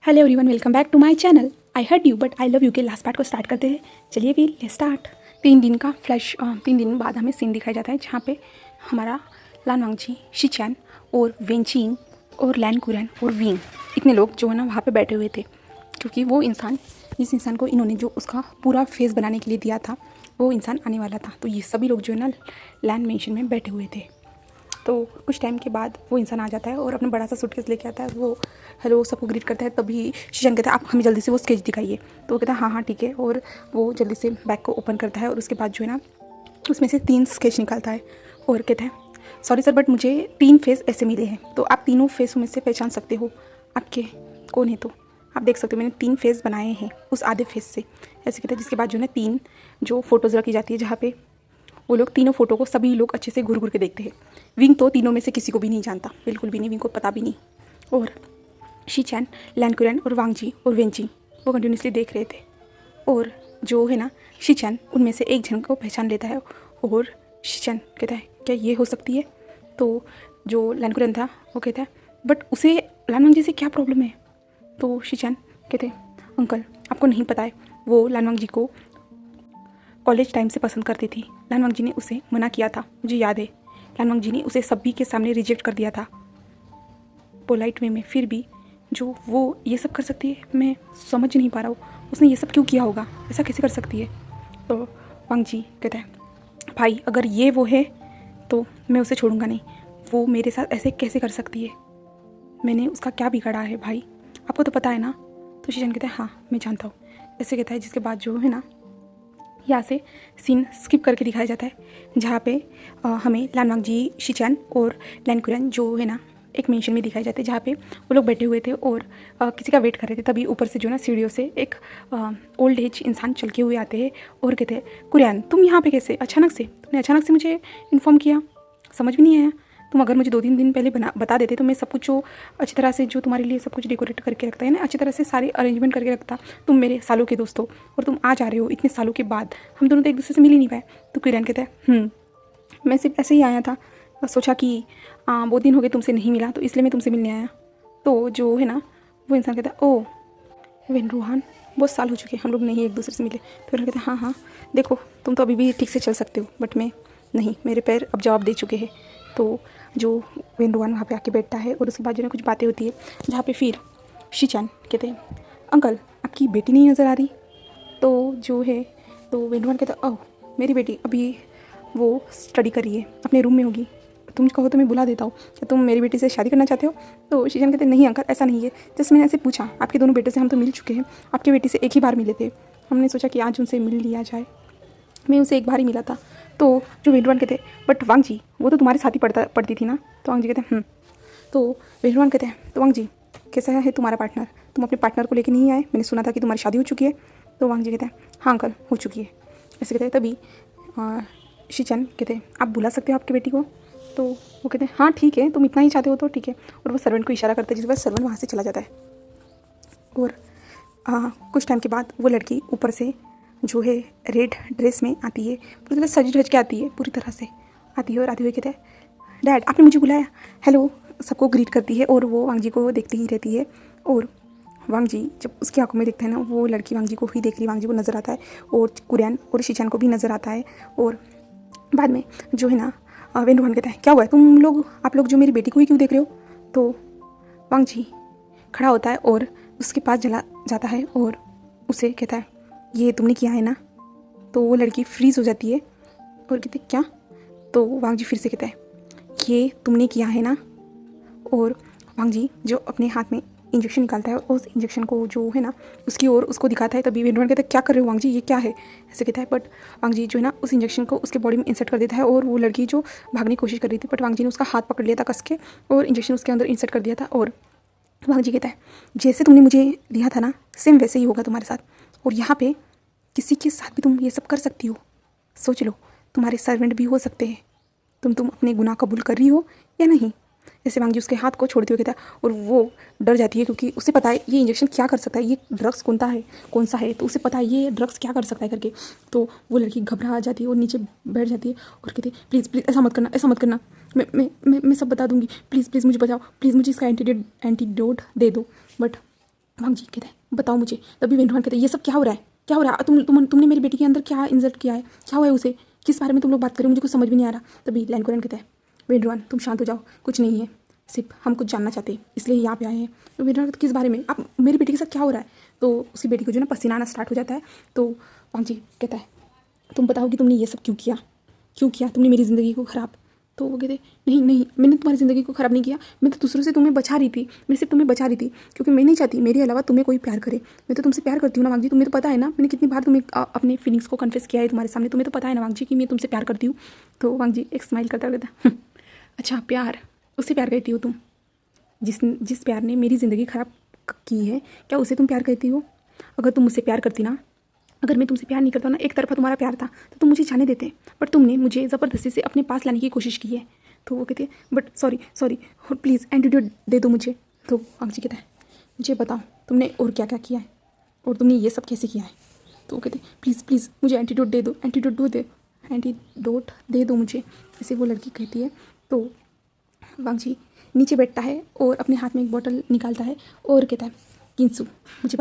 Hello everyone, welcome back to my channel. I hurt you but I love you के last part को start करते हैं। चलिए फिर लेट्स स्टार्ट। 3 दिन बाद हमें सीन दिखाया जाता है जहाँ पे हमारा लान वांगजी, शिचैन और वेंचिंग और लैन कुरैन और विंग इतने लोग जो है ना वहाँ पे बैठे हुए थे, क्योंकि वो इंसान जिस इंसान को इन्होंने जो उसका पूरा फेस बनाने के लिए दिया था वो इंसान आने वाला था। तो ये सभी लोग जो है ना लैन मेंशन में बैठे हुए थे। तो कुछ टाइम के बाद वो इंसान आ जाता है और अपना बड़ा सा सूटकेस लेके आता है। वो हेलो सबको ग्रीट करता है। तभी शिचैन कहता है आप हमें जल्दी से वो स्केच दिखाइए। तो वो कहता है हाँ ठीक है, और वो जल्दी से बैग को ओपन करता है और उसके बाद जो है ना उसमें से 3 स्केच निकालता है और कहता है सॉरी सर बट मुझे 3 फेस ऐसे मिले हैं, तो आप तीनों फेस में से पहचान सकते हो आपके कौन है। तो आप देख सकते हो मैंने 3 फेस बनाए हैं उस आधे फेस से, ऐसे कहता है। जिसके बाद जो है ना 3 जो फोटोज़ रखी जाती है जहाँ पे वो लोग तीनों फोटो को सभी लोग अच्छे से घूर घूर के देखते हैं। विंग तो तीनों में से किसी को भी नहीं जानता, बिल्कुल भी नहीं, विंग को पता भी नहीं। और शिचैन, लैन कुरैन और वांगजी और वेंचिंग वो कंटिन्यूसली देख रहे थे। और जो है ना शिचैन उनमें से एक जन को पहचान लेता है और शिचैन कहता है क्या ये हो सकती है। तो जो लैन कुरैन था वो कहता है बट उसे लैन वांगजी से क्या प्रॉब्लम है। तो शिचैन कहते हैं अंकल आपको नहीं पता है, वो लैन वांगजी को कॉलेज टाइम से पसंद करती थी। लैन वांगजी ने उसे मना किया था, मुझे याद है। लैन वांगजी ने उसे सभी के सामने रिजेक्ट कर दिया था पोलाइट वे में, फिर भी जो वो ये सब कर सकती है मैं समझ नहीं पा रहा हूँ। उसने ये सब क्यों किया होगा, ऐसा कैसे कर सकती है। तो वांगजी कहता है भाई अगर ये वो है तो मैं उसे छोड़ूंगा नहीं, वो मेरे साथ ऐसे कैसे कर सकती है, मैंने उसका क्या बिगाड़ा है भाई, आपको तो पता है ना। तो शिचैन कहता है हाँ मैं जानता हूँ, ऐसे कहता है। जिसके बाद जो है ना यहाँ से सीन स्किप करके दिखाया जाता है जहाँ पे हमें लैन वांगजी, शिचैन और लैन कुरैन जो है ना एक मेंशन में दिखाए जाते हैं जहाँ पे वो लोग बैठे हुए थे और किसी का वेट कर रहे थे। तभी ऊपर से जो ना सीढ़ियों से एक ओल्ड एज इंसान चल के हुए आते हैं और कहते हैं कुरैन तुम यहाँ पे कैसे, अचानक से तुमने अचानक से मुझे इन्फॉर्म किया, समझ भी नहीं आया। तुम अगर मुझे 2-3 दिन पहले बता देते तो मैं सब कुछ जो अच्छी तरह से जो तुम्हारे लिए सब कुछ डेकोरेट करके रखता है ना, अच्छी तरह से सारे अरेंजमेंट करके रखता। तुम मेरे सालों के दोस्त हो और तुम आ जा रहे हो इतने सालों के बाद, हम दोनों तो एक दूसरे से मिल ही नहीं पाए। तो कुरैन कहता है मैं सिर्फ ऐसे ही आया था, सोचा कि बहुत दिन हो गए तुमसे नहीं मिला तो इसलिए मैं तुमसे मिलने आया। तो जो है ना वो इंसान कहता है ओ वेन रूहान बहुत साल हो चुके हम लोग नहीं एक दूसरे से मिले। तो फिर कहते हैं हाँ देखो तुम तो अभी भी ठीक से चल सकते हो बट मैं नहीं, मेरे पैर अब जवाब दे चुके हैं। तो जो वेन रूहान वहाँ पे आके बैठता है और उसके बाद जो है कुछ बातें होती है जहाँ पे फिर शिचैन कहते हैं अंकल आपकी बेटी नहीं नज़र आ रही। तो जो है तो वेन रूहान कहता है ओह मेरी बेटी अभी वो स्टडी कर रही है, अपने रूम में होगी, तुम कहो तो मैं बुला देता हूँ, क्या तुम मेरी बेटी से शादी करना चाहते हो। तो शिचैन कहते नहीं अंकल ऐसा नहीं है, जैसे मैंने ऐसे पूछा आपके दोनों बेटे से हम तो मिल चुके हैं, आपके बेटी से एक ही बार मिले थे, हमने सोचा कि आज उनसे मिल लिया जाए, मैं उनसे एक बार ही मिला था। तो जो वेन कहते हैं बट वांगजी वो तो तुम्हारे साथ ही पढ़ती थी ना। तो वांगजी कहते हैं तो वेन कहते हैं तो वांगजी कैसा है तुम्हारा पार्टनर, तुम अपने पार्टनर को लेकर नहीं आए, मैंने सुना था कि तुम्हारी शादी हो चुकी है। तो वांगजी कहते हैं हाँ अंकल हो चुकी है, ऐसे कहते हैं। तभी शिचैन कहते हैं आप बुला सकते हो आपकी बेटी को। तो वो कहते हैं हाँ ठीक है तुम इतना ही चाहते हो तो ठीक है, और वो सर्वेंट को इशारा करते हैं जिसके बाद सर्वेंट वहाँ से चला जाता है। और कुछ टाइम के बाद वो लड़की ऊपर से जो है रेड ड्रेस में आती है, पूरी तरह सज धज के आती है, पूरी तरह से आती है और आती हुई कहते हैं डैड आपने मुझे बुलाया, हेलो सबको ग्रीट करती है और वो वांगजी को देखती ही रहती है। और वांगजी जब उसकी आंखों में देखता है ना वो लड़की वांगजी को ही देख रही, वांगजी को नज़र आता है और कुरैन और शिचैन को भी नज़र आता है। और बाद में जो है ना वेन रूहान कहता है क्या हुआ है आप लोग जो मेरी बेटी को ही क्यों देख रहे हो। तो वांगजी खड़ा होता है और उसके पास चला जाता है और उसे कहता है ये तुमने किया है ना। तो वो लड़की फ्रीज हो जाती है और कहती क्या। तो वांगजी फिर से कहता है ये तुमने किया है ना। और वांगजी जो अपने हाथ में इंजेक्शन निकालता है और उस इंजेक्शन को जो है ना उसकी ओर उसको दिखाता है। तभी वेन रूहान कहता है क्या कर रहे हो वांगजी ये क्या है, ऐसे कहता है। बट वांगजी जो है ना उस इंजेक्शन को उसके बॉडी में इंसर्ट कर देता है और वो लड़की जो भागने की कोशिश कर रही थी बट वांगजी ने उसका हाथ पकड़ लिया था कस के और इंजेक्शन उसके अंदर इंसर्ट कर दिया था। और वांगजी कहता है जैसे तुमने मुझे दिया था ना सेम वैसे ही होगा तुम्हारे साथ, और यहाँ पे किसी के साथ भी तुम ये सब कर सकती हो, सोच लो तुम्हारे सर्वेंट भी हो सकते हैं, तुम अपने गुनाह कबूल कर रही हो या नहीं। ऐसे वांगजी उसके हाथ को छोड़ते हुए कहता है और वो डर जाती है क्योंकि उसे पता है ये इंजेक्शन क्या कर सकता है, ये ड्रग्स कौन सा है, तो उसे पता है ये ड्रग्स क्या कर सकता है करके। तो वो लड़की घबरा जाती है और नीचे बैठ जाती है और कहती है प्लीज़ प्लीज़ ऐसा मत करना, मैं सब बता दूंगी, प्लीज़ मुझे बचाओ, प्लीज़ मुझे इसका एंटीडोट दे दो। बट वांग जी कहता है बताओ मुझे। तभी वेंडुआन कहता है ये सब क्या हो रहा है, क्या हो रहा है, तुमने मेरी बेटी के अंदर क्या इंसल्ट किया है, क्या हुआ है उसे, किस बारे में तुम लोग बात करें, मुझे कुछ समझ भी नहीं आ रहा। तभी लैनकुरैन कहता है वेंडुआन तुम शांत हो जाओ, कुछ नहीं है, सिर्फ हम कुछ जानना चाहते हैं इसलिए यहाँ पे आए हैं। तो वेंडुआन किस बारे में, आप मेरी बेटी के साथ क्या हो रहा है। तो उसकी बेटी को जो ना पसीना आना स्टार्ट हो जाता है। तो वांग जी कहता है तुम बताओ कि तुमने ये सब क्यों किया तुमने मेरी ज़िंदगी को ख़राब। तो वो कहते नहीं नहीं मैंने तुम्हारी ज़िंदगी को ख़राब नहीं किया, मैं तो दूसरों से तुम्हें बचा रही थी, मैं सिर्फ तुम्हें बचा रही थी क्योंकि मैं नहीं चाहती मेरे अलावा तुम्हें कोई प्यार करे। मैं तो तुमसे प्यार करती हूँ ना वांग जी, तुम्हें तो पता है ना, मैंने कितनी बार तुम्हें अपने फीलिंग्स को कन्फेस किया है तुम्हारे सामने, तुम्हें तो पता है ना वांग जी कि मैं तुमसे प्यार करती हूँ। तो वांग जी एक स्माइल करता कहता अच्छा प्यार, उससे प्यार करती हो तुम, जिस प्यार ने मेरी ज़िंदगी ख़राब की है, क्या उसे तुम प्यार करती हो। अगर तुम मुझसे प्यार करती ना, अगर मैं तुमसे प्यार नहीं करता ना, एक तरफा तुम्हारा प्यार था तो तुम मुझे जाने देते, बट तुमने मुझे ज़बरदस्ती से अपने पास लाने की कोशिश की है। तो वो कहते हैं बट सॉरी प्लीज़ एंटीट्यूड दे दो मुझे। तो वांग जी कहता है मुझे बताओ तुमने और क्या क्या किया है और तुमने ये सब कैसे किया है। तो वो कहते हैं प्लीज़ मुझे एंटीट्यूड दे दो, एंटीट्यूड दे दो मुझे, ऐसे वो लड़की कहती है। तो वांग जी नीचे बैठता है और अपने हाथ में एक बॉटल निकालता है और कहता है किंसू मुझे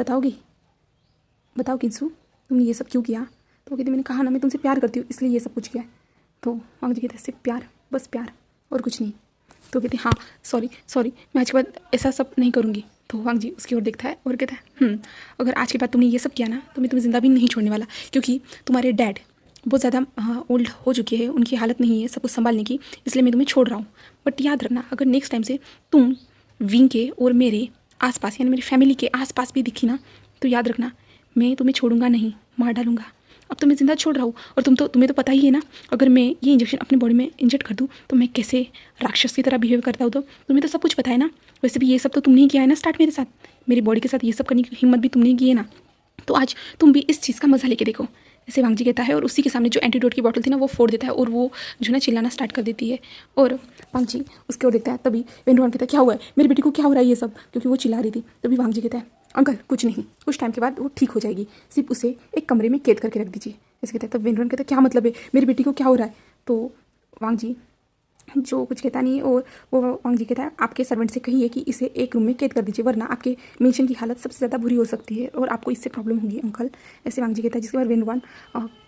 बताओ किंसू तुमने ये सब क्यों किया। तो वो कहती मैंने कहा ना मैं तुमसे प्यार करती हूँ इसलिए ये सब कुछ किया है। तो वांग जी कहते हैं सिर्फ प्यार, बस प्यार और कुछ नहीं। तो कहते हाँ सॉरी मैं आज के बाद ऐसा सब नहीं करूँगी। तो वांग जी उसकी ओर देखता है और कहता है अगर आज के बाद तुमने ये सब किया ना तो मैं तुम्हें ज़िंदा भी नहीं छोड़ने वाला, क्योंकि तुम्हारे डैड बहुत ज़्यादा ओल्ड हो चुके हैं, उनकी हालत नहीं है सब कुछ संभालने की, इसलिए मैं तुम्हें छोड़ रहा हूँ। बट याद रखना अगर नेक्स्ट टाइम से तुम विंग के और मेरे आसपास यानी मेरी फैमिली के आसपास भी दिखी ना, तो याद रखना मैं तुम्हें छोड़ूंगा नहीं, मार डालूंगा। अब तो मैं ज़िंदा छोड़ रहा हूँ और तुम्हें तो पता ही है ना, अगर मैं ये इंजेक्शन अपनी बॉडी में इंजेक्ट कर दूँ तो मैं कैसे राक्षस की तरह बिहेव करता हूँ। तो तुम्हें तो सब कुछ पता है ना, वैसे भी ये सब तो तुमने ही किया है ना स्टार्ट मेरे साथ, मेरी बॉडी के साथ ये सब करने की हिम्मत भी तुमने की है ना, तो आज तुम भी इस चीज़ का मज़ा लेके देखो, ऐसे वांग जी कहता है। और उसी के सामने जो एंटीडोट की बॉटल थी ना वो फोड़ देता है और वो जो ना चिल्लाना स्टार्ट कर देती है। और वांग जी उसके ओर देखता है। तभी वेंडुआन कहता है क्या हुआ है मेरी बेटी को, क्या हो रहा है ये सब, क्योंकि वो चिल्ला रही थी। तभी वांग जी कहता है अंकल कुछ नहीं, कुछ टाइम के बाद वो ठीक हो जाएगी, सिर्फ उसे एक कमरे में कैद करके रख दीजिए, ऐसे कहता है। तब वेंडुआन कहता है क्या मतलब है, मेरी बेटी को क्या हो रहा है। तो वांग जी जो कुछ कहता नहीं और वो वांग जी कहता है आपके सर्वेंट से कहिए कि इसे एक रूम में कैद कर दीजिए, वरना आपके मेंशन की हालत सबसे ज़्यादा बुरी हो सकती है और आपको इससे प्रॉब्लम होगी अंकल, ऐसे वांग जी कहता है। जिसके बाद वेंडुआन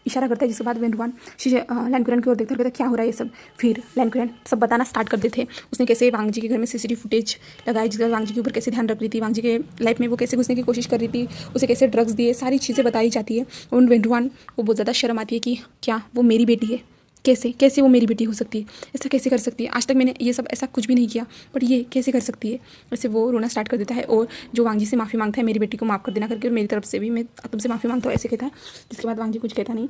इशारा करता है, जिसके बाद वेंडुआन लैनकुरैन की ओर देखता है, कहता क्या हो रहा है ये सब। फिर लैनकुरैन सब बताना स्टार्ट कर देते, उसने कैसे वांग जी के घर में सीसीटीवी फुटेज लगाई, जिसके बाद वांग जी के ऊपर कैसे ध्यान रख रही थी, वांग जी के लाइफ में वो कैसे घुसने की कोशिश कर रही थी, उसे कैसे ड्रग्स दिए, सारी चीज़ें बताई जाती है। और वेंडुआन को बहुत ज़्यादा शर्म आती है कि क्या वो मेरी बेटी है, कैसे वो मेरी बेटी हो सकती है, ऐसा कैसे कर सकती है, आज तक मैंने ये सब ऐसा कुछ भी नहीं किया, बट ये कैसे कर सकती है। वैसे वो रोना स्टार्ट कर देता है और जो वांग जी से माफ़ी मांगता है मेरी बेटी को माफ़ कर देना करके, और मेरी तरफ से भी मैं तुमसे माफ़ी मांगता हूँ ऐसे कहता है। जिसके बाद वांग जी कुछ कहता नहीं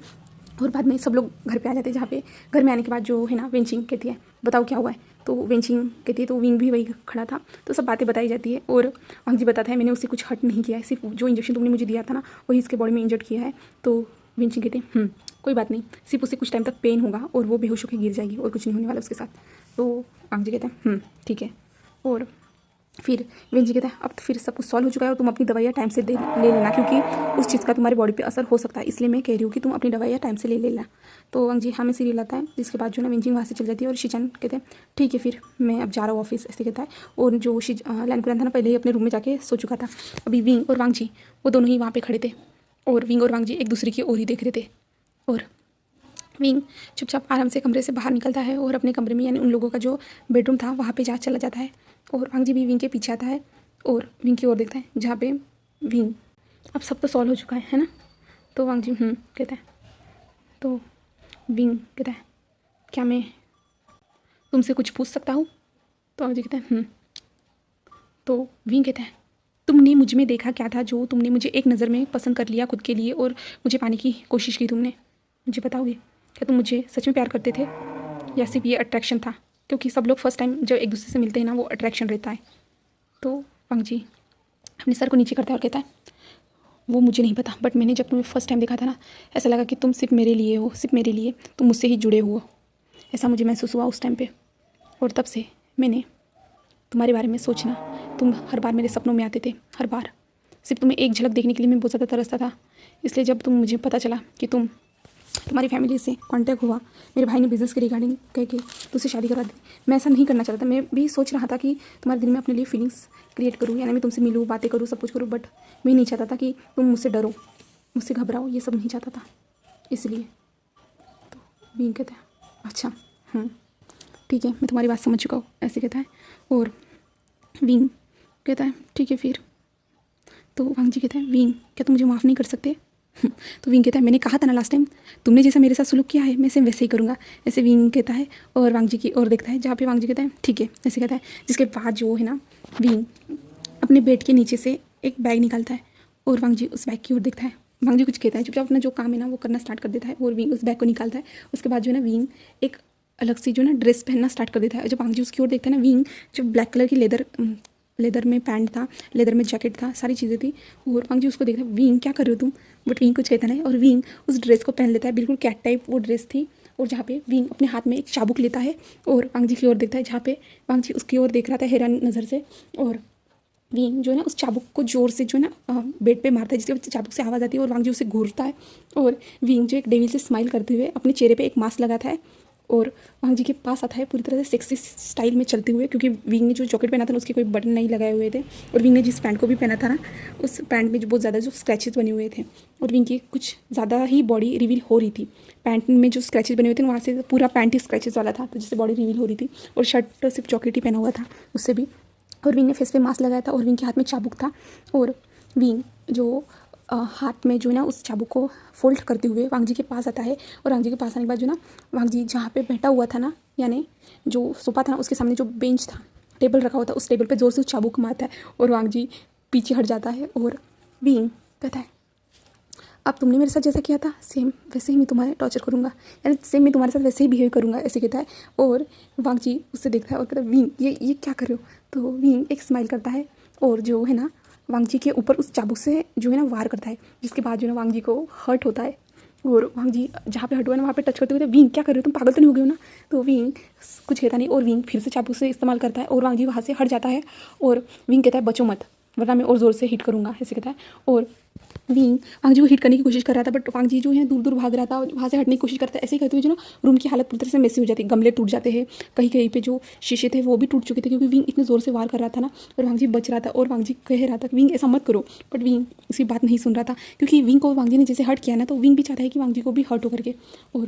और बाद में सब लोग घर पे आ जाते हैं, जहाँ पे घर में आने के बाद जो है ना वेंचिंग कहती है बताओ क्या हुआ है। तो वेंचिंग कहती है तो विंग भी वही खड़ा था, तो सब बातें बताई जाती है और वांग जी बताता है मैंने उससे कुछ हर्ट नहीं किया है, सिर्फ जो इंजेक्शन तुमने मुझे दिया था ना वही इसके बॉडी में इंजर्ड किया है। तो वेंचिंग कहते हैं कोई बात नहीं, सिर्फ उसे कुछ टाइम तक पेन होगा और वो बेहोश होकर गिर जाएगी और कुछ नहीं होने वाला उसके साथ। तो वांग जी कहते हैं ठीक है। और फिर वेंग जी कहता है अब तो फिर सब कुछ सॉल्व हो चुका है और तुम अपनी दवाइयाँ टाइम से ले लेना, क्योंकि उस चीज़ का तुम्हारी बॉडी पे असर हो सकता है, इसलिए मैं कह रही हूँ कि तुम अपनी दवाइयाँ टाइम से ले लेना। तो वांग जी हमें सीरियल आता है, जिसके बाद जो ना वेंजिंग वहाँ से चल जाती है और शिचान कहते हैं ठीक है फिर मैं अब जा रहा हूँ ऑफिस, ऐसे कहता है। और जो लैनकुरैन था ना पहले ही अपने रूम में जाके सो चुका था, अभी विंग और वांग जी वो दोनों ही वहाँ पर खड़े थे और विंग और वांग जी एक दूसरे की ओर ही देख रहे थे। और विंग चुपचाप आराम से कमरे से बाहर निकलता है और अपने कमरे में यानी उन लोगों का जो बेडरूम था वहाँ पे जा चला जाता है और वांग जी भी विंग के पीछे आता है और विंग की ओर देखता है, जहाँ पे विंग अब सब तो सॉल्व हो चुका है ना। तो वांग जी कहता है। तो विंग कहता है क्या मैं तुमसे कुछ पूछ सकता हूँ। तो वांग जी कहता है तो विंग कहता है तुमने मुझ में देखा क्या था जो तुमने मुझे एक नज़र में पसंद कर लिया खुद के लिए और मुझे पाने की कोशिश की तुमने, मुझे बताओगे क्या तुम मुझे सच में प्यार करते थे या सिर्फ ये अट्रैक्शन था, क्योंकि सब लोग फर्स्ट टाइम जब एक दूसरे से मिलते हैं ना वो अट्रैक्शन रहता है। तो वांग जी अपने सर को नीचे करता है और कहता है वो मुझे नहीं पता, बट मैंने जब तुम्हें फर्स्ट टाइम देखा था ना ऐसा लगा कि तुम सिर्फ मेरे लिए हो, सिर्फ मेरे लिए, तुम मुझसे ही जुड़े हो, ऐसा मुझे महसूस हुआ उस टाइम पे। और तब से मैंने तुम्हारे बारे में सोचना, तुम हर बार मेरे सपनों में आते थे, हर बार सिर्फ तुम्हें एक झलक देखने के लिए मैं बहुत ज़्यादा तरसता था। इसलिए जब तुम मुझे पता चला कि तुम तुम्हारी फैमिली से कांटेक्ट हुआ, मेरे भाई ने बिज़नेस के रिगार्डिंग कह के तुझसे शादी करा दी। मैं ऐसा नहीं करना चाहता था। मैं भी सोच रहा था कि तुम्हारे दिल में अपने लिए फीलिंग्स क्रिएट करूँ, यानी मैं तुमसे मिलूँ, बातें करूँ, सब कुछ करूँ, बट मैं नहीं चाहता था कि तुम मुझसे डरो, मुझसे घबराओ, ये सब नहीं चाहता था, इसलिए। तो विंग कहता है अच्छा ठीक है, मैं तुम्हारी बात समझ चुका हूँ, ऐसे कहता है। और विंग कहता है ठीक है फिर। तो वांग जी कहता है विंग क्या तुम मुझे माफ़ नहीं कर सकते? तो विंग कहता है मैंने कहा था ना लास्ट टाइम, तुमने जैसा मेरे साथ सुलूक किया है मैं सेम वैसे ही करूँगा, ऐसे विंग कहता है। और वांग जी की ओर देखता है, जहाँ पे वांग जी कहता है ठीक है, ऐसे कहता है। जिसके बाद जो है ना, विंग अपने बेड के नीचे से एक बैग निकालता है और वांग जी उस बैग की ओर देखता है। वांग जी कुछ कहता है, चुपचाप अपना जो काम है ना वो करना स्टार्ट कर देता है और विंग उस बैग को निकालता है। उसके बाद जो है ना, विंग एक अलग सी जो है ना ड्रेस पहनना स्टार्ट कर देता है। जब वांग जी उसकी ओर देखता है ना, विंग जो ब्लैक कलर की लेदर में पैंट था, लेदर में जैकेट था, सारी चीज़ें थी। और वांग जी उसको देखता है, विंग क्या कर रहे हो तुम? बट विंग कुछ कहता नहीं और विंग उस ड्रेस को पहन लेता है। बिल्कुल कैट टाइप वो ड्रेस थी। और जहाँ पे विंग अपने हाथ में एक चाबुक लेता है और वांग जी की ओर देखता है, जहाँ पे वांग जी उसकी ओर देख रहा था हैरान नज़र से। और विंग जो है ना उस चाबुक को जोर से जो है ना बेड पे मारता है, जिसके वजह चाबुक से आवाज़ आती है और वांग जी उसे घूरता है। और विंग जो एक डेविल से स्माइल करते हुए अपने चेहरे पे एक मास्क लगाता है और वांग जी के पास आता है पूरी तरह से सेक्सी स्टाइल में चलते हुए, क्योंकि विंग ने जो जैकेट पहना था ना उसके कोई बटन नहीं लगाए हुए थे। और विंग ने जिस पैंट को भी पहना था ना, उस पैंट में जो बहुत ज़्यादा जो स्क्रैचेस बने हुए थे और विंग की कुछ ज़्यादा ही बॉडी रिवील हो रही थी। पैंट में जो स्क्रैचेस बने हुए थे वहाँ से पूरा पैंट ही स्क्रैचेस वाला था, तो जिससे बॉडी रिवील हो रही थी। और शर्ट तो सिर्फ जैकेट ही पहना हुआ था उससे भी। और विंग ने फेस पे मास्क लगाया था और विंग के हाथ में चाबुक था। और विंग जो हाथ में जो है ना उस चाबुक को फोल्ड करते हुए वांग जी के पास आता है। और वांग जी के पास आने के बाद जो ना, वांग जी जहाँ पे बैठा हुआ था ना, यानी जो सोफा था ना उसके सामने जो बेंच था, टेबल रखा हुआ था, उस टेबल पे जोर से चाबुक मारता है और वांग जी पीछे हट जाता है। और विंग कहता है अब तुमने मेरे साथ जैसा किया था सेम वैसे ही मैं तुम्हारे टॉर्चर करूँगा, यानी सेम मैं तुम्हारे साथ वैसे ही बिहेव करूँगा, ऐसे कहता है। और वांग जी उससे देखता है और कहता है विंग ये क्या कर रहे हो? तो विंग एक स्माइल करता है और जो है ना वांग जी के ऊपर उस चाबुक से जो है ना वार करता है, जिसके बाद जो है ना वांग जी को हर्ट होता है। और वांग जी जहाँ पे हर्ट हुआ ना वहाँ पे टच करते हुए विंग क्या कर रहे हो तुम, पागल तो नहीं हो गए हो ना? तो विंग कुछ कहता नहीं और विंग फिर से चाबुक से इस्तेमाल करता है और वांग जी वहाँ से हट जाता है। और विंग कहता है बचो मत वरना मैं और ज़ोर से हिट करूँगा, ऐसे कहता है। और विंग वांग जी को हिट करने की कोशिश कर रहा था, बट वांग जी जो है दूर दूर भाग रहा था और वहाँ से हटने की कोशिश करता है। ऐसे ही करते हुए जो ना रूम की हालत पूरी तरह से मेसी हो जाती है, गमले टूट जाते हैं, कहीं कहीं पे जो शीशे थे वो भी टूट चुके थे, क्योंकि विंग इतने ज़ोर से वार कर रहा था ना। और वांग जी बच रहा था और वांग जी कह रहा था विंग ऐसा मत करो, बट विंग उसकी बात नहीं सुन रहा था, क्योंकि विंग को वांग जी ने जैसे हर्ट किया ना, तो विंग भी चाहता है कि वांग जी को भी हर्ट हो करके। और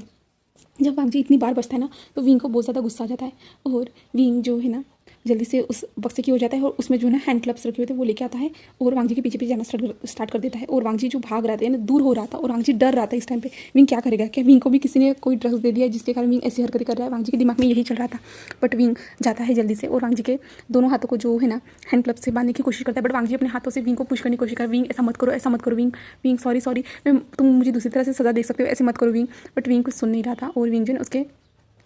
जब वांग जी इतनी बार बचता है ना, तो विंग को बहुत ज़्यादा गुस्सा आ जाता है। और विंग जो है ना जल्दी से उस बक्से की हो जाता है और उसमें जो है ना हैंड क्लब्स रखे हुए थे वो लेके आता है और वांग जी के पीछे पीछे जाना स्टार्ट कर देता है। और वांग जी जो भाग रहा था यानी दूर हो रहा था और वांग जी डर रहा था इस टाइम पे विंग क्या करेगा, क्या विंग को भी किसी ने कोई ड्रग्स दे दिया जिसके कारण विंग ऐसी हरकतें कर रहा है, वांग जी के दिमाग में यही चल रहा था। बट विंग जाता है जल्दी से और वांग जी के दोनों हाथों को जो है ना हैंड क्लब से बांधने की कोशिश करता है, बट वांग जी अपने हाथों से विंग को पुश करने की कोशिश कर, विंग ऐसा मत करो, ऐसा मत करो विंग, विंग सॉरी तुम मुझे दूसरी तरह से सजा दे सकते हो, ऐसे मत करो विंग। बट विंग कुछ सुन नहीं रहा था और विंग जो है उसके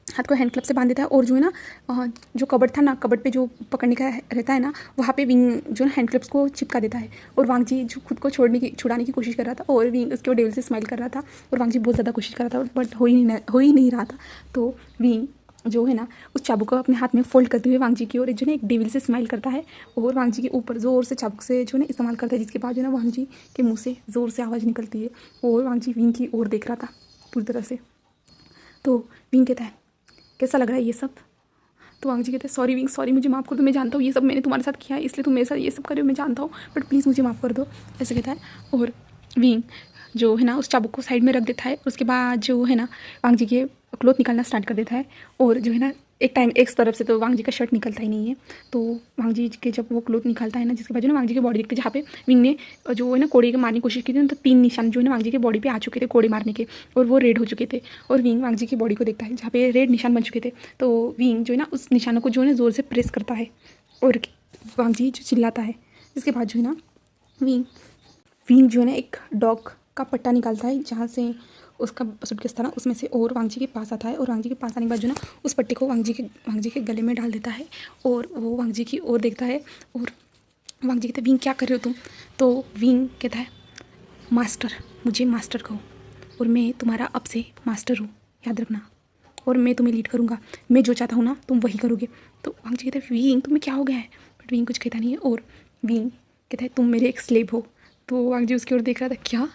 हाथ को हैंड क्लब से बांध देता है। और जो है ना जो कबर्ड था ना, कबर्ड पे जो पकड़ने का रहता है ना, वहाँ पे विंग जो है हैंड क्लब्स को चिपका देता है। और वांग जी जो खुद को छुड़ाने की कोशिश कर रहा था और विंग उसके डेविल से स्माइल कर रहा था और वांग जी बहुत ज़्यादा कोशिश कर रहा था, बट हो ही नहीं रहा था। तो विंग जो है ना उस चाबुक को अपने हाथ में फोल्ड करते हुए वांग जी की ओर जो है एक डेविल से स्माइल करता है और वांग जी के ऊपर ज़ोर से चाबुक से जो है इस्तेमाल करता है, जिसके बाद जो है ना वांग जी के मुँह से ज़ोर से आवाज़ निकलती है और वांग जी विंग की ओर देख रहा था पूरी तरह से। तो विंग कहता है कैसा लग रहा है ये सब? तो वांग जी कहते हैं सॉरी विंग, सॉरी मुझे माफ़ कर दो, मैं जानता हूँ ये सब मैंने तुम्हारे साथ किया है इसलिए तुम मेरे साथ ये सब कर रहे हो, मैं जानता हूँ, बट प्लीज़ मुझे माफ़ कर दो, ऐसे कहता है। और विंग जो है ना उस चाबुक को साइड में रख देता है। उसके बाद जो है ना वांग जी के क्लोथ निकालना स्टार्ट कर देता है और जो है ना एक तरफ से तो वांग जी का शर्ट निकलता ही नहीं है। तो वांग जी के जब वो क्लोथ निकालता है ना, जिसके बाद जो ना वांग जी की बॉडी देखते जहाँ पे विंग ने जो है ना कोड़े के मारने की कोशिश की थी ना, तो 3 निशान जो है ना वांग जी की बॉडी पे आ चुके थे कोड़े मारने के और वो रेड हो चुके थे। और विंग वांग जी की बॉडी को देखता है जहाँ पे रेड निशान बन चुके थे, तो विंग जो है ना उस निशानों को जो है ना ज़ोर से प्रेस करता है और वांग जी जो चिल्लाता है। जिसके बाद जो है ना विंग जो है ना एक डॉग का पट्टा निकालता है जहाँ से उसका सूटकेस था ना उसमें से, और वांग जी के पास आता है और वांग जी के पास आने के बाद जो ना उस पट्टे को वांग जी के गले में डाल देता है और वो वांग जी की ओर देखता है और वांग जी कहते हैं विंग क्या कर रहे हो तुम? तो विंग कहता है मास्टर, मुझे मास्टर कहो और मैं तुम्हारा अब से मास्टर हूँ, याद रखना, और मैं तुम्हें लीड करूँगा, मैं जो चाहता हूँ ना तुम वही करोगे। तो वांग जी कहते हैं विंग तुम्हें क्या हो गया है? बट विंग कुछ कहता नहीं है और विंग कहता है तुम मेरे एक स्लेव हो। तो वांग जी उसकी ओर देख रहा था, क्या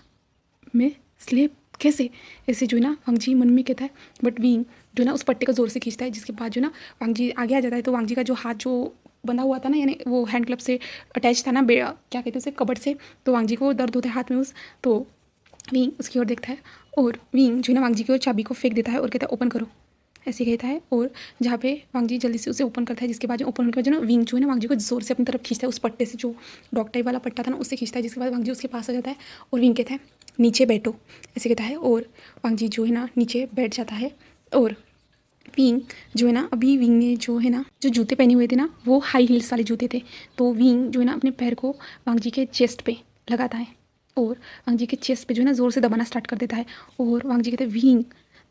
मैं स्लेव? कैसे? ऐसे जो है ना वांग जी मन में कहता है, बट विंग जो है ना उस पट्टे को ज़ोर से खींचता है, जिसके बाद जो ना वांग जी आगे आ जाता है। तो वांग जी का जो हाथ जो बंधा हुआ था ना, यानी वो हैंड क्लब से अटैच था ना, क्या कहते हैं उसे, कबर्ड से, तो वांग जी को दर्द होता है हाथ में तो विंग उसकी ओर देखता है और विंग जो है ना वांग जी की ओर चाबी को फेंक देता है और कहता है ओपन करो, ऐसे कहता है। और जहाँ पे वांग जी जल्दी से उसे ओपन करता है, जिसके बाद जो ओपन होने के बाद जो ना विंग जो है ना वांग जी को जोर से अपनी तरफ खींचता है, उस पट्टे से जो डॉग टाइप वाला पट्टा था ना उससे खींचता है, जिसके बाद वांग जी उसके पास आ जाता है और विंग कहता है नीचे बैठो, ऐसे कहता है। और वांग जी जो है ना नीचे बैठ जाता है। और विंग जो है ना, अभी विंग ने जो है ना जो जूते पहने हुए थे ना वो हाई हील्स वाले जूते थे, तो विंग जो है ना अपने पैर को वांग जी के चेस्ट पे लगाता है और वांग जी के चेस्ट पे जो है ना ज़ोर से दबाना स्टार्ट कर देता है। और वांग जी कहते हैं विंग,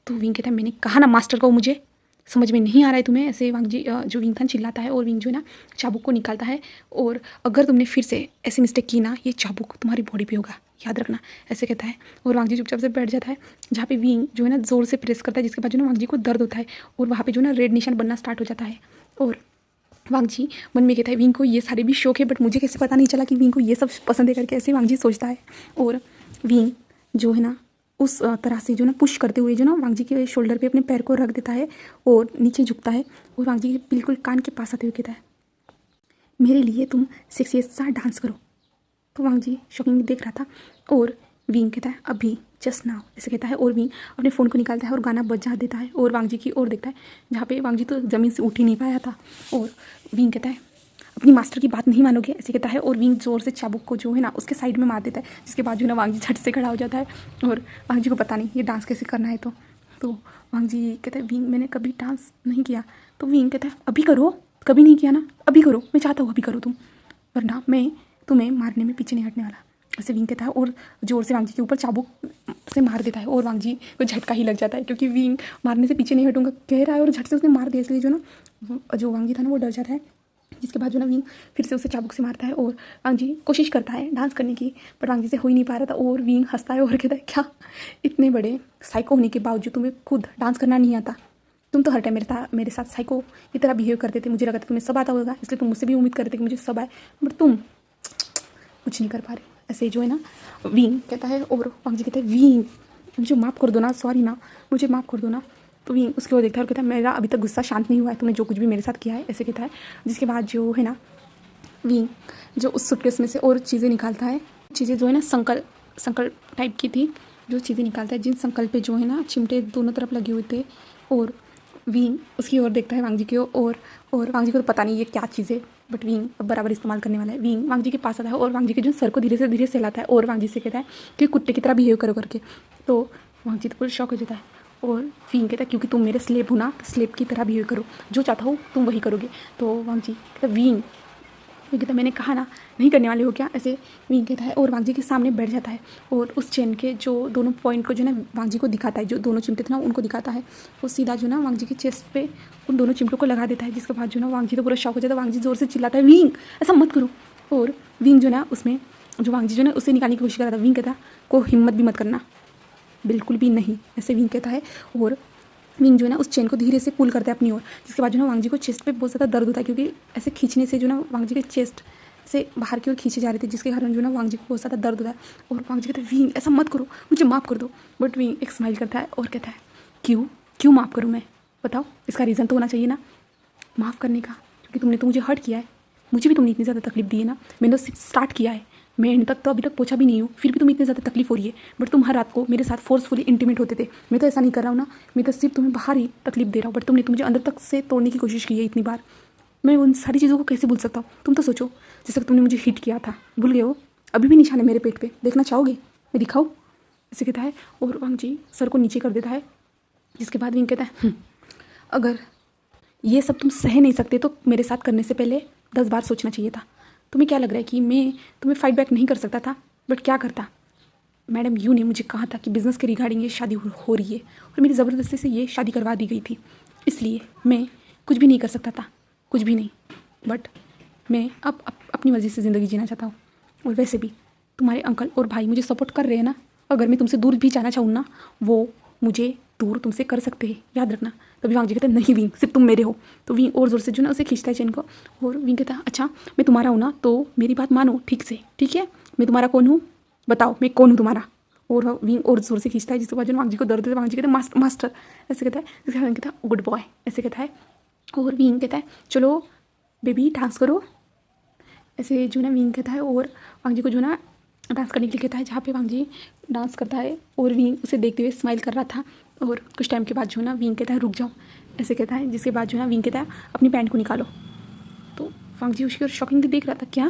तो विंग कहता है मैंने कहा ना मास्टर को, मुझे समझ में नहीं आ रहा है तुम्हें, ऐसे वांग जी जो विंग था चिल्लाता है। और विंग जो है ना चाबुक को निकालता है और अगर तुमने फिर से ऐसी मिस्टेक की ना, ये चाबुक तुम्हारी बॉडी पे होगा, याद रखना, ऐसे कहता है। और वांग जी चुपचाप से बैठ जाता है, जहाँ पे विंग जो है ना ज़ोर से प्रेस करता है, जिसके बाद जो ना वांग जी को दर्द होता है और वहाँ पे जो ना रेड निशान बनना स्टार्ट हो जाता है। और वांग जी मन में कहता है विंग को ये सारे भी शौक है, बट मुझे कैसे पता नहीं चला कि विंग को ये सब पसंद है करके, ऐसे वांग जी सोचता है। और विंग जो है ना उस तरह से जो ना पुश करते हुए जो ना वांग जी के शोल्डर पे अपने पैर को रख देता है और नीचे झुकता है और वांग जी के बिल्कुल कान के पास आते हुए कहता है मेरे लिए तुम सेक्सी सा डांस करो। तो वांग जी शॉकिंग देख रहा था और विंग कहता है अभी जस्ट नाउ, ऐसे कहता है। और विंग अपने फ़ोन को निकालता है और गाना बजा देता है और वांग जी की ओर देखता है, जहाँ पे वांग जी तो ज़मीन से उठ ही नहीं पाया था। और विंग कहता है अपनी मास्टर की बात नहीं मानोगे, ऐसे कहता है। और विंग जोर से चाबुक को जो है ना उसके साइड में मार देता है, जिसके बाद जो है ना वांग जी झट से खड़ा हो जाता है और वांग जी को पता नहीं ये डांस कैसे करना है। तो वांग जी कहता है विंग मैंने कभी डांस नहीं किया। तो विंग कहता है अभी करो, कभी नहीं किया ना, अभी करो, मैं चाहता हूँ अभी करो तुम, वरना मैं तुम्हें मारने में पीछे नहीं हटने वाला, ऐसे विंग कहता है। और जोर से वांग जी के ऊपर चाबुक से मार देता है और वांग जी को झटका ही लग जाता है, क्योंकि विंग मारने से पीछे नहीं हटूंगा कह रहा है और झट से उसने मार दिया, इसलिए जो ना जो वांग जी था ना वो डर जाता है। जिसके बाद जो ना विंग फिर से उसे चाबुक से मारता है और वांग जी कोशिश करता है डांस करने की, बट वांग जी से हो ही नहीं पा रहा था। और विंग हंसता है और कहता है क्या इतने बड़े साइको होने के बावजूद तुम्हें खुद डांस करना नहीं आता, तुम तो हर टाइम मेरे साथ साइको की तरह बिहेव करते थे, मुझे लगा था तुम्हें सब आता होगा, इसलिए तुम मुझसे भी उम्मीद करते कि मुझे सब आए, बट तुम कुछ नहीं कर पा रहे, ऐसे जो है ना विंग कहता है। और वांग जी कहते हैं विंग मुझे माफ़ कर दो ना, सॉरी ना, मुझे माफ़ कर दो ना। तो विंग उसकी ओर देखता है और कहता है मेरा अभी तक गुस्सा शांत नहीं हुआ है, तुमने जो कुछ भी मेरे साथ किया है, ऐसे कहता है। जिसके बाद जो है ना विंग जो उस सूटकेस में से और चीज़ें निकालता है, चीज़ें जो है ना संकल टाइप की थी, जो चीज़ें निकालता है जिन संकल पे जो है ना चिमटे दोनों तरफ लगे हुए थे। और विंग उसकी ओर देखता है वांग जी की ओर, और वांग जी को तो पता नहीं ये क्या चीज़ है, बट विंग अब बराबर इस्तेमाल करने वाला है। विंग वांग जी के पास आता है और वांग जी के जो सर को धीरे से सहलाता है और वांग जी से कहता है कि कुत्ते की तरह बिहेव करो करके। तो वांग जी तो पूरा शॉक हो जाता है और विंग कहता है क्योंकि तुम मेरे स्लेब हो ना, तो स्लेब की तरह बिहेव करो, जो चाहता हो तुम वही करोगे। तो वांग जी कहता विंग कहता मैंने कहा ना नहीं करने वाले हो क्या, ऐसे विंग कहता है। और वांग जी के सामने बैठ जाता है और उस चेन के जो दोनों पॉइंट को जो ना वांग जी को दिखाता है, जो दोनों चिमटे थे ना उनको दिखाता है, वो सीधा जो ना वांग जी के चेस्ट पे उन दोनों चिमटों को लगा देता है। जिसके बाद जो ना वांग जी तो पूरा शॉक हो जाता है, वांग जी जोर से चिल्लाता है विंग ऐसा मत करो। और विंग जो ना उसमें जो वांग जी जो ना उसे निकालने की कोशिश कर रहा था, विंग कहता को हिम्मत भी मत करना, बिल्कुल भी नहीं, ऐसे विंग कहता है। और विंग जो है ना उस चेन को धीरे से पुल करता है अपनी ओर, जिसके बाद जो ना वांग जी को चेस्ट पे बहुत ज़्यादा दर्द होता है, क्योंकि ऐसे खींचने से जो ना वांग जी के चेस्ट से बाहर की ओर खींचे जा रहे थे, जिसके कारण जो ना वांग जी को बहुत ज़्यादा दर्द होता है। और वांग जी कहते हैं विंग ऐसा मत करो, मुझे माफ़ कर दो। बट विंग एक स्माइल करता है और कहता है क्यों माफ़ करूँ मैं, बताओ, इसका रीज़न तो होना चाहिए ना माफ़ करने का, क्योंकि तुमने तो मुझे हर्ट किया है, मुझे भी तुमने इतनी ज़्यादा तकलीफ दी है ना, मैंने तो सिर्फ स्टार्ट किया है, मैं एंड तक तो अभी तक पहुंचा भी नहीं हूँ, फिर भी तुम्हें इतनी ज़्यादा तकलीफ हो रही है। बट तुम हर रात को मेरे साथ फोर्सफुली इंटीमेट होते थे, मैं तो ऐसा नहीं कर रहा हूँ ना, मैं तो सिर्फ तुम्हें बाहर ही तकलीफ दे रहा हूँ, बट तुमने मुझे अंदर तक से तोड़ने की कोशिश की है इतनी बार, मैं उन सारी चीज़ों को कैसे भूल सकता हूँ। तुम तो सोचो जैसे तुमने मुझे हिट किया था, भूल गए हो, अभी भी निशान है मेरे पेट पे, देखना चाहोगे, मैं दिखाऊँ, ऐसे कहता है। और वांग जी सर को नीचे कर देता है, जिसके बाद विंग कहता है अगर ये सब तुम सह नहीं सकते तो मेरे साथ करने से पहले 10 बार सोचना चाहिए था। तुम्हें क्या लग रहा है कि मैं तुम्हें फाइट बैक नहीं कर सकता था, बट क्या करता, मैडम यू ने मुझे कहा था कि बिज़नेस के रिगार्डिंग ये शादी हो रही है और मेरी ज़बरदस्ती से ये शादी करवा दी गई थी, इसलिए मैं कुछ भी नहीं कर सकता था, कुछ भी नहीं, बट मैं अब अपनी मर्ज़ी से ज़िंदगी जीना चाहता हूँ। और वैसे भी तुम्हारे अंकल और भाई मुझे सपोर्ट कर रहे हैं ना, अगर मैं तुमसे दूर भी जाना चाहूँ ना, वो मुझे दूर तुमसे कर सकते हैं, याद रखना। तभी वांग जी कहते हैं नहीं विंग सिर्फ तुम मेरे हो। तो विंग और ज़ोर से जो ना उसे खींचता है चेन को, और विंग कहता है अच्छा मैं तुम्हारा हूँ ना, तो मेरी बात मानो ठीक से, ठीक है, मैं तुम्हारा कौन हूँ बताओ, मैं कौन हूँ तुम्हारा। और विंग और जोर से खींचता है, जिसके बाद जो वांग जी को दर्द होता है। वांग जी कहता है मास्टर मास्टर ऐसे कहता है, जिसके बाद कहता है गुड बॉय ऐसे कहता है। और विंग कहता है चलो बेबी डांस करो ऐसे जो ना विंग कहता है। और वांग जी को जो ना डांस करने के लिए कहता है, जहाँ पे वांग जी डांस करता है और विंग उसे देखते हुए स्माइल कर रहा था। और कुछ टाइम के बाद जो ना विंग कहता है रुक जाओ ऐसे कहता है, जिसके बाद जो ना विंग कहता है अपनी पैंट को निकालो। तो वांग जी उसकी ओर शॉकिंग देख रहा था, क्या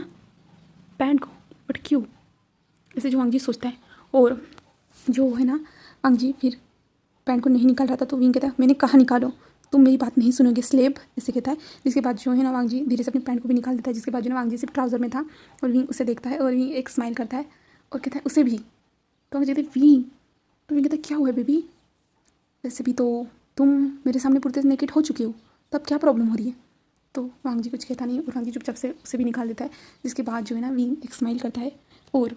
पैंट को, बट क्यों, ऐसे जो वांग जी सोचता है। और जो है ना वांग जी फिर पैंट को नहीं निकाल रहा था, तो विंग कहता है मैंने कहा निकालो, तुम मेरी बात नहीं सुनोगे स्लेब ऐसे कहता है। जिसके बाद जो है ना वांग जी धीरे से अपनी पैंट को भी निकाल देता है। जिसके बाद जो ना वांग जी सिर्फ ट्राउज़र में था और विंग उसे देखता है और विंग एक स्माइल करता है और कहता है उसे भी। तो वांग जी कहते विंग, तो विंग कहता है क्या हुआ बेबी, वैसे भी तो तुम मेरे सामने पूरी तरह नेकेड हो चुकी हो, तब क्या प्रॉब्लम हो रही है। तो वांग जी कुछ कहता नहीं और वांग जी चुपचाप से उसे भी निकाल देता है। जिसके बाद जो है ना विंग एक स्माइल करता है और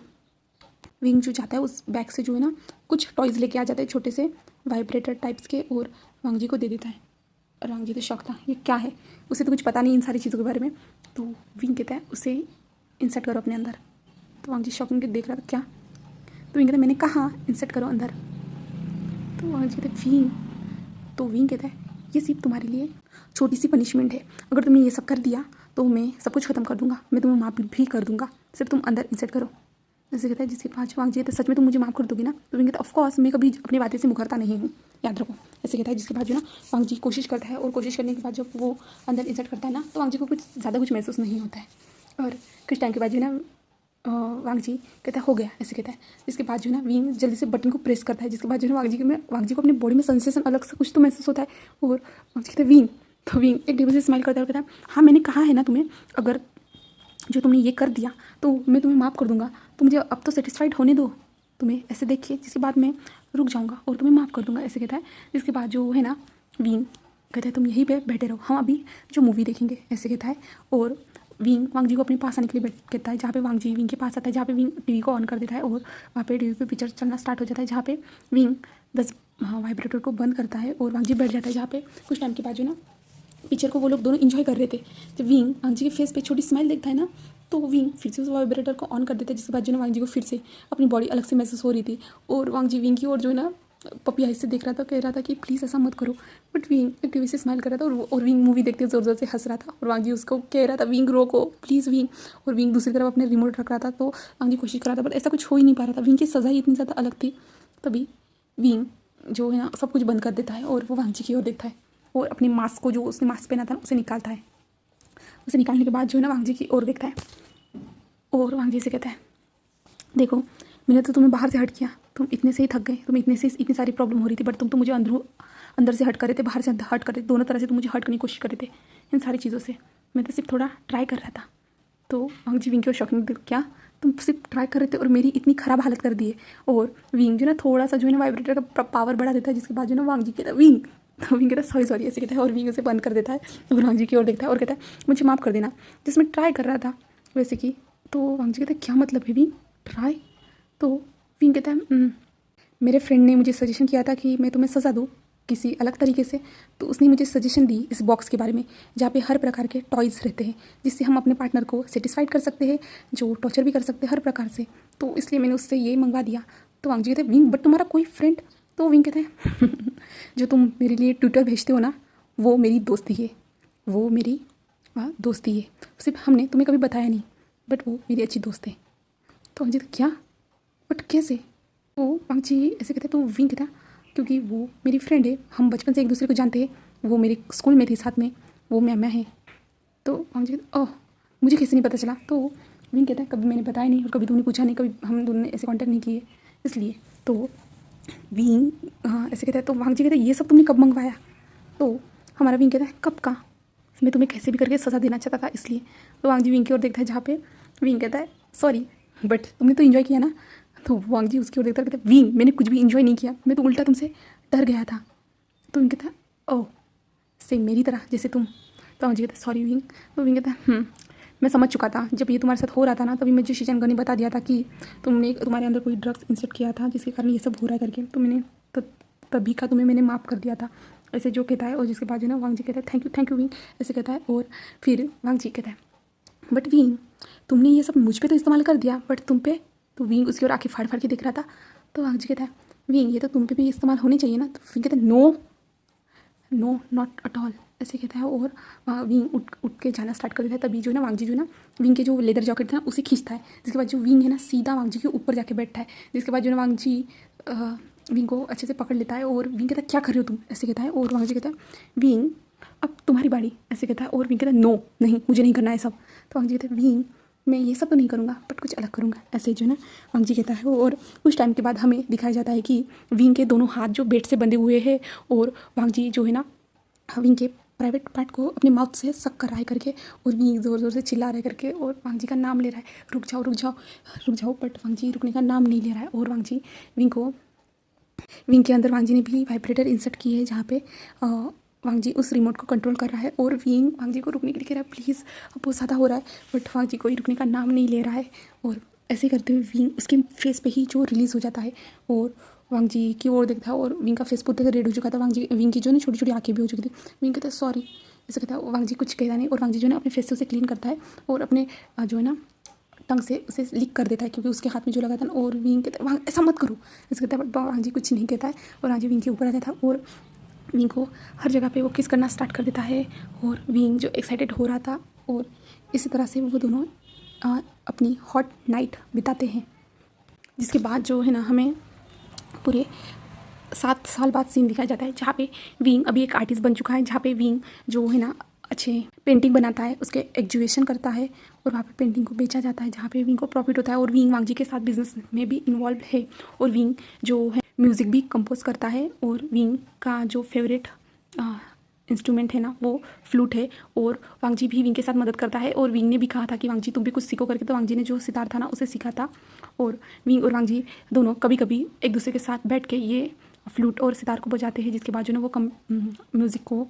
विंग जो जाता है उस बैग से जो है ना कुछ टॉयज़ लेके आ जाता है, छोटे से वाइब्रेटर टाइप्स के, और वांग जी को दे देता है। और वांग जी तो शौक था, ये क्या है, उसे तो कुछ पता नहीं इन सारी चीज़ों के बारे में। तो विंग कहता है उसे इंसर्ट करो अपने अंदर। तो वांग जी शौकिंग के देख रहा था, क्या, तो विंग कहता है मैंने कहा इंसर्ट करो अंदर। तो वांग जी कहते हैं विंग, तो विंग कहता है ये सिर्फ तुम्हारे लिए छोटी सी पनिशमेंट है, अगर तुमने ये सब कर दिया तो मैं सब कुछ ख़त्म कर दूंगा, मैं तुम्हें माफ़ भी कर दूंगा, सिर्फ तुम अंदर इंसर्ट करो ऐसे कहता है। जिसके बाद वांग जी कहता है सच में तुम मुझे माफ़ कर दोगी ना। तो विंग कहता है ऑफकोर्स, मैं कभी अपनी बातें से मुकरता नहीं हूँ, याद रखो ऐसे कहता है। जिसके बाद जो ना वांग जी कोशिश करता है और कोशिश करने के बाद जब वो अंदर इंसर्ट करता है ना, तो वांग जी को कुछ ज़्यादा कुछ महसूस नहीं होता है। और कुछ टाइम के बाद जो ना वांग जी कहता है हो गया ऐसे कहता है। जिसके बाद जो ना विंग जल्दी से बटन को प्रेस करता है। जिसके बाद जो ना वांग जी को अपनी बॉडी में सेंसेशन अलग से कुछ तो महसूस होता है। और वांग जी कहता है विंग, तो विंग एक डिब्बे से स्माइल करता है और कहता है हाँ मैंने कहा है ना तुम्हें, अगर जो तुमने ये कर दिया तो मैं तुम्हें माफ़ कर दूंगा, तो मुझे अब तो सेटिस्फाइड होने दो तुम्हें ऐसे देखिए, जिसके बाद मैं रुक जाऊंगा और तुम्हें माफ़ कर दूंगा ऐसे कहता है। जिसके बाद जो है ना विंग कहता है तुम यहीं पे बैठे रहो, हम अभी जो मूवी देखेंगे ऐसे कहता है। और विंग वांग जी को अपने पास आने के लिए कहता है, जहाँ पे वांग जी विंग के पास आता है, जहाँ पे विंग टीवी को ऑन कर देता है और वहाँ पे टीवी पे पिक्चर चलना स्टार्ट हो जाता है। जहाँ पे विंग 10 वाइब्रेटर को बंद करता है और वांग जी बैठ जाता है। जहाँ पे कुछ टाइम के बाद जो ना पिक्चर को वो लोग दोनों इन्जॉय कर रहे थे, जब विंग वांग जी के फेस पे छोटी स्माइल देखता है ना, तो विंग फिर से उस वाइब्रेटर को ऑन कर देता है। जिसके बाद जो ना वांग जी को फिर से अपनी बॉडी अलग से महसूस हो रही थी। और वांग जी विंग की और जो है ना पपी आई से देख रहा था, कह रहा था कि प्लीज़ ऐसा मत करो, बट विंग एक टीवी से स्माइल कर रहा था और विंग मूवी देखते ज़ोर ज़ोर से हंस रहा था। और वांग जी उसको कह रहा था विंग रोको प्लीज़ विंग, और विंग दूसरी तरफ अपने रिमोट रख रहा था। तो वांग जी कोशिश कर रहा था बट ऐसा कुछ हो ही नहीं पा रहा था, विंग की सज़ा ही इतनी ज़्यादा अलग थी। तभी विंग जो है ना सब कुछ बंद कर देता है और वो वांग जी की ओर देखता है और अपनी मास्क को, जो उसने मास्क पहना था उसे निकालता है। उसे निकालने के बाद जो है ना वांग जी की ओर देखता है और वांग जी से कहता है देखो मैंने तो तुम्हें बाहर से हट किया, तुम इतने से ही थक गए, तुम इतने से इतनी सारी प्रॉब्लम हो रही थी, बट तुम तो मुझे अंदर से हट कर रहे थे, बाहर से हट कर रहे थे, दोनों तरह से तुम मुझे हट करने की कोशिश कर रहे थे इन सारी चीज़ों से, मैं तो सिर्फ थोड़ा ट्राई कर रहा था। तो वांग जी विंग की ओर शॉकिंग, क्या तुम सिर्फ ट्राई कर रहे थे और मेरी इतनी ख़राब हालत कर दी है। और विंग जो ना थोड़ा सा जो है ना वाइब्रेटर का पावर बढ़ा देता है। जिसके बाद जो ना वांग जी कहता है विंग, तो विंग कहता है सॉरी ऐसे कहता है और विंग उसे बंद कर देता है और वांग जी की ओर देखता है और कहता है मुझे माफ़ कर देना, जिसमें ट्राई कर रहा था वैसे कि। तो वांग जी कहता है क्या मतलब है विंग ट्राई। तो विंग कहता है मेरे फ्रेंड ने मुझे सजेशन किया था कि मैं तुम्हें सज़ा दूँ किसी अलग तरीके से, तो उसने मुझे सजेशन दी इस बॉक्स के बारे में, जहाँ पे हर प्रकार के टॉयज़ रहते हैं, जिससे हम अपने पार्टनर को सेटिस्फाइड कर सकते हैं, जो टॉर्चर भी कर सकते हैं हर प्रकार से, तो इसलिए मैंने उससे ये मंगवा दिया। तो वांग जी कहते हैं विंग बट तुम्हारा कोई फ्रेंड। तो विंग कहते हैं जो तुम मेरे लिए ट्विटर भेजते हो ना, वो मेरी दोस्ती है, वो मेरी दोस्ती है, सिर्फ हमने तुम्हें कभी बताया नहीं, बट वो मेरी अच्छी दोस्त है। तो वांग जी क्या, बट कैसे। तो वांग जी ऐसे कहते हैं। तो विंग कहता क्योंकि वो मेरी फ्रेंड है, हम बचपन से एक दूसरे को जानते हैं, वो मेरे स्कूल में थी साथ में, वो मैं है। तो वांग जी कहते ओह मुझे कैसे नहीं पता चला। तो विंग कहता है कभी मैंने बताया नहीं और कभी तुमने पूछा नहीं, कभी हम दोनों ने ऐसे कांटेक्ट नहीं किए इसलिए। तो विंग ऐसे कहता है। तो वांग जी कहते हैं ये सब तुमने कब मंगवाया। तो हमारा विंग कहता है कब का, मैं तुम्हें कैसे भी करके सज़ा देना चाहता था इसलिए। तो वांग जी विंग की ओर देखता है, जहाँ पे विंग कहता है सॉरी बट तुमने तो इन्जॉय किया ना। तो वांग जी उसकी ओर देखता है, कहता है विंग मैंने कुछ भी इन्जॉय नहीं किया, मैं तो उल्टा तुमसे डर गया था। तो विंग कहता है ओह सेम मेरी तरह जैसे तुम। तो वांग जी कहता है सॉरी विंग। तो विंग कहता है मैं समझ चुका था, जब ये तुम्हारे साथ हो रहा था ना, तभी मुझे शीशेन गन ने बता दिया था कि तुम्हारे अंदर कोई ड्रग्स इंसेक्ट किया था जिसके कारण ये सब हो रहा है करके, तो मैंने तभी का तुम्हें मैंने माफ़ कर दिया था ऐसे जो कहता है। और जिसके बाद जो ना वांग जी कहता है थैंक यू विंग ऐसे कहता है। और फिर वांग जी कहता है बट विंग तुमने ये सब मुझ पे तो इस्तेमाल कर दिया, बट तुम पे। तो विंग उसकी ओर आँखें फाड़ फाड़ के देख रहा था। तो वांग जी कहता है विंग ये तो तुम पे भी इस्तेमाल होनी चाहिए ना। तो विंग कहता है no no not at all ऐसे कहता है। और विंग उठ के जाना स्टार्ट कर देता है। तभी जो है ना वांग जी जो है ना विंग के जो लेदर जैकेट था उसे खींचता है। जिसके बाद जो विंग है ना सीधा वांग जी के ऊपर जाके बैठता है। जिसके बाद जो है वांग जी विंग को अच्छे से पकड़ लेता है। और विंग कहता है क्या कर रहे हो तुम ऐसे कहता है। और वांग जी कहता है विंग अब तुम्हारी बारी ऐसे कहता है। और विंग कहता है नो नहीं मुझे नहीं करना है सब। तो वांग जी कहते हैं विंग मैं ये सब तो नहीं करूँगा बट कुछ अलग करूँगा ऐसे जो है ना वांग जी कहता है। और कुछ टाइम के बाद हमें दिखाया जाता है कि विंग के दोनों हाथ जो बेड से बंधे हुए हैं और वांग जी जो है ना विंग के प्राइवेट पार्ट को अपने माउथ से सक कर रहा है करके। और विंग ज़ोर ज़ोर से चिल्ला रहा है करके और वांग जी का नाम ले रहा है रुक जाओ रुक जाओ रुक जाओ। बट वांग जी रुकने का नाम नहीं ले रहा है। और वांग जी विंग के अंदर वांग जी ने भी वाइब्रेटर इंसर्ट की है जहाँ पे वांग जी उस रिमोट को कंट्रोल कर रहा है। और विंग वांग जी को रुकने के लिए कह रहा है प्लीज़ अब बहुत ज़्यादा हो रहा है। बट वांग जी कोई रुकने का नाम नहीं ले रहा है। और ऐसे करते हुए विंग उसके फेस पे ही जो रिलीज़ हो जाता है और वांग जी की ओर देखता है। और विंग का फेस पूरी तरह रेड हो चुका था। विंग की जो है छोटी छोटी आँखें भी हो चुकी थी। विंग कहता है सॉरी ऐसा कहता है। वांग जी कुछ कहता नहीं। और वांग जी जो है ना अपने फेस से उसे क्लीन करता है और अपने जो है ना टंग से उसे लीक कर देता है क्योंकि उसके हाथ में जो लगा था ना। और विंग कहता है वांग ऐसा मत करो ऐसा कहता है। बट वांग जी कुछ नहीं कहता है। और वांग जी विंग के ऊपर आ जाता है और विंग को हर जगह पे वो किस करना स्टार्ट कर देता है। और विंग जो एक्साइटेड हो रहा था और इसी तरह से वो दोनों अपनी हॉट नाइट बिताते हैं। जिसके बाद जो है ना हमें पूरे 7 साल बाद सीन दिखाया जाता है जहाँ पे विंग अभी एक आर्टिस्ट बन चुका है। जहाँ पे विंग जो है ना अच्छे पेंटिंग बनाता है उसके एग्जीबिशन करता है और वहाँ पे पेंटिंग को बेचा जाता है जहाँ पे विंग को प्रॉफिट होता है। और विंग वांग जी के साथ बिजनेस में भी इन्वॉल्व है। और विंग जो है म्यूज़िक भी कंपोज करता है। और विंग का जो फेवरेट इंस्ट्रूमेंट है ना वो फ्लूट है। और वांग जी भी विंग के साथ मदद करता है। और विंग ने भी कहा था कि वांग जी तुम भी कुछ सीखो करके। तो वांग जी ने जो सितार था ना उसे सीखा था। और विंग और वांग जी दोनों कभी कभी एक दूसरे के साथ बैठ के ये फ्लूट और सितार को बजाते हैं। जिसके बाद जो ना वो म्यूज़िक को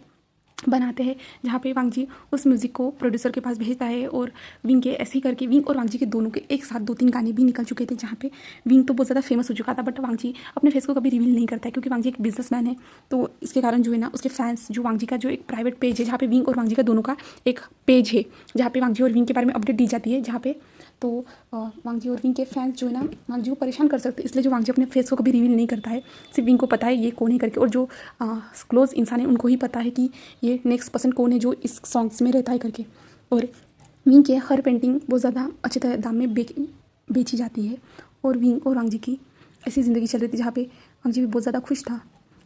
बनाते हैं जहाँ पे वांग जी उस म्यूज़िक को प्रोड्यूसर के पास भेजता है। और विंग के ऐसे ही करके विंग और वांग जी के दोनों के एक साथ 2-3 गाने भी निकल चुके थे जहाँ पे विंग तो बहुत ज़्यादा फेमस हो चुका था। बट वांग जी अपने फेस को कभी रिवील नहीं करता है क्योंकि वांग जी एक बिजनेसमैन है। तो इसके कारण जो है ना उसके फैंस जो वांग जी का जो एक प्राइवेट पेज है जहाँ पे विंग और वांग जी का दोनों का एक पेज है जहाँ पे वांग जी और विंग के बारे में अपडेट दी जाती है। जहाँ पे तो वांग जी और विंग के फैंस जो है ना वांग जी को परेशान कर सकते हैं। इसलिए जो वांग जी अपने फेस को कभी रिवील नहीं करता है। सिर्फ विंग को पता है ये कौन है करके। और जो क्लोज इंसान है उनको ही पता है कि ये नेक्स्ट पर्सन कौन है जो इस सॉन्ग्स में रहता है करके। और विंग के हर पेंटिंग बहुत ज़्यादा अच्छे तरह दाम में बेची जाती है। और विंग और वांग जी की ऐसी ज़िंदगी चल रही थी जहाँ पे वांग जी भी बहुत ज़्यादा खुश था।